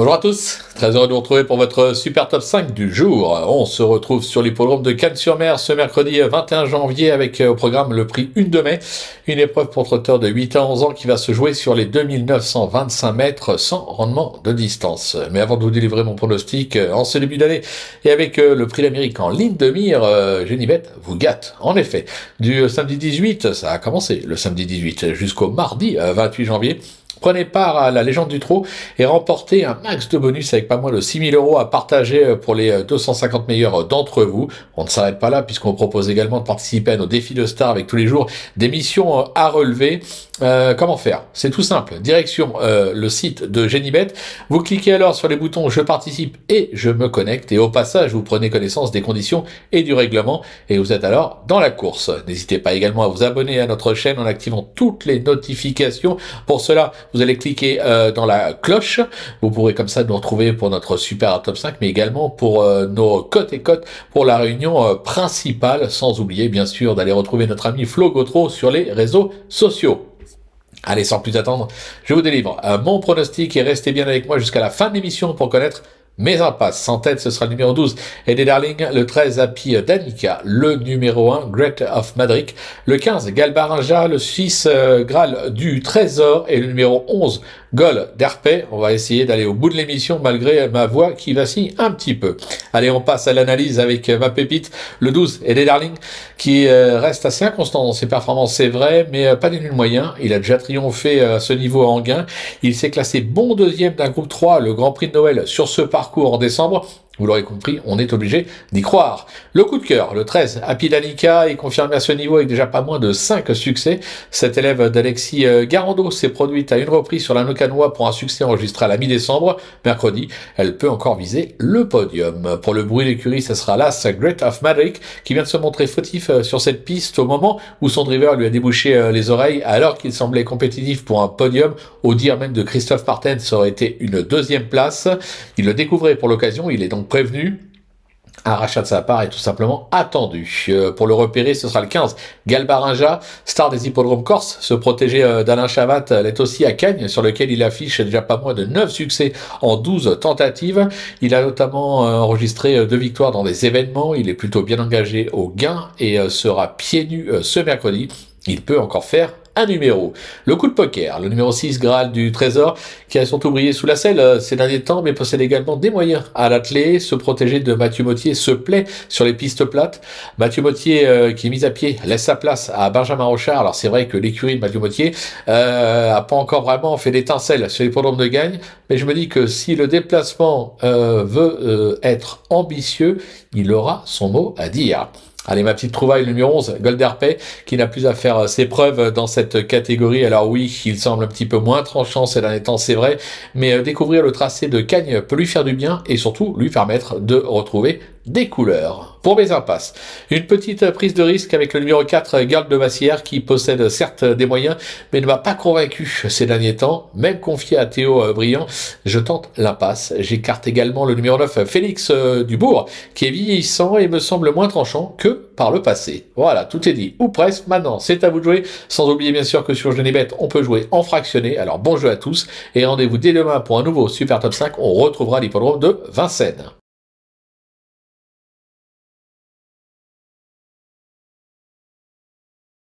Bonjour à tous, très heureux de vous retrouver pour votre super top 5 du jour. On se retrouve sur l'hippodrome de Cannes-sur-Mer ce mercredi 21 janvier avec au programme le prix 1 de mai, une épreuve pour trotteurs de 8 à 11 ans qui va se jouer sur les 2925 mètres sans rendement de distance. Mais avant de vous délivrer mon pronostic en ce début d'année et avec le prix d'Amérique en ligne de mire, Genibet vous gâte. En effet, du samedi 18, ça a commencé le samedi 18 jusqu'au mardi 28 janvier. Prenez part à la légende du trot et remportez un max de bonus avec pas moins de 6 000 € à partager pour les 250 meilleurs d'entre vous. On ne s'arrête pas là puisqu'on propose également de participer à nos défis de stars avec tous les jours des missions à relever. Comment faire? C'est tout simple. Direction le site de Genibet. Vous cliquez alors sur les boutons je participe et je me connecte et au passage vous prenez connaissance des conditions et du règlement et vous êtes alors dans la course. N'hésitez pas également à vous abonner à notre chaîne en activant toutes les notifications. Pour cela, vous allez cliquer dans la cloche. Vous pourrez comme ça nous retrouver pour notre super top 5, mais également pour nos cotes et cotes pour la réunion principale, sans oublier bien sûr d'aller retrouver notre ami Flo Gautreau sur les réseaux sociaux. Allez, sans plus attendre, je vous délivre mon pronostic et restez bien avec moi jusqu'à la fin de l'émission pour connaître mes impasses. En tête, ce sera le numéro 12, Eddie Darling, le 13, Happy Danica, le numéro 1, Great of Madrid, le 15, Galbarinja, le 6, Graal du Trésor et le numéro 11, Gol d'Herpé. On va essayer d'aller au bout de l'émission malgré ma voix qui vacille un petit peu. Allez, on passe à l'analyse avec ma pépite, le 12, Eddie Darling, qui reste assez inconstant dans ses performances, c'est vrai, mais pas des nuls moyens. Il a déjà triomphé à ce niveau en gain. Il s'est classé bon deuxième d'un groupe 3, le Grand Prix de Noël, sur ce parcours en décembre. Vous l'aurez compris, on est obligé d'y croire. Le coup de cœur, le 13, Happy Danica, est confirmé à ce niveau avec déjà pas moins de 5 succès. Cette élève d'Alexis Garando s'est produite à une reprise sur la Nocanois pour un succès enregistré à la mi-décembre. Mercredi, elle peut encore viser le podium. Pour le bruit d'écurie, ce sera l'As Great of Madrid qui vient de se montrer fautif sur cette piste au moment où son driver lui a débouché les oreilles alors qu'il semblait compétitif pour un podium. Au dire même de Christophe Parten, ça aurait été une deuxième place. Il le découvrait pour l'occasion, il est donc prévenu. Un rachat de sa part est tout simplement attendu. Pour le repérer, ce sera le 15, Galbarinja, star des hippodromes corse. Se protéger d'Alain Chavat l'est aussi à Cagnes, sur lequel il affiche déjà pas moins de 9 succès en 12 tentatives. Il a notamment enregistré 2 victoires dans des événements. Il est plutôt bien engagé au gain et sera pieds nus ce mercredi. Il peut encore faire un numéro. Le coup de poker, le numéro 6, Graal du Trésor, qui a surtout brillé sous la selle ces derniers temps, mais possède également des moyens à l'atteler. Se protéger de Mathieu Mottier se plaît sur les pistes plates. Mathieu Mottier, qui est mis à pied, laisse sa place à Benjamin Rochard. Alors c'est vrai que l'écurie de Mathieu Mottier a pas encore vraiment fait d'étincelle sur les l'hippodrome de Gagne, mais je me dis que si le déplacement veut être ambitieux, il aura son mot à dire. Allez, ma petite trouvaille, le numéro 11, Golderpay, qui n'a plus à faire ses preuves dans cette catégorie. Alors oui, il semble un petit peu moins tranchant ces derniers temps, c'est vrai, mais découvrir le tracé de Cagnes peut lui faire du bien et surtout lui permettre de retrouver des couleurs. Pour mes impasses, une petite prise de risque avec le numéro 4, Girl de Massière, qui possède certes des moyens, mais ne m'a pas convaincu ces derniers temps. Même confié à Théo Briand, je tente l'impasse. J'écarte également le numéro 9, Félix Dubourg, qui est vieillissant et me semble moins tranchant que par le passé. Voilà, tout est dit, ou presque. Maintenant, c'est à vous de jouer. Sans oublier bien sûr que sur Genibet, on peut jouer en fractionné. Alors bon jeu à tous et rendez-vous dès demain pour un nouveau Super Top 5. On retrouvera l'hippodrome de Vincennes.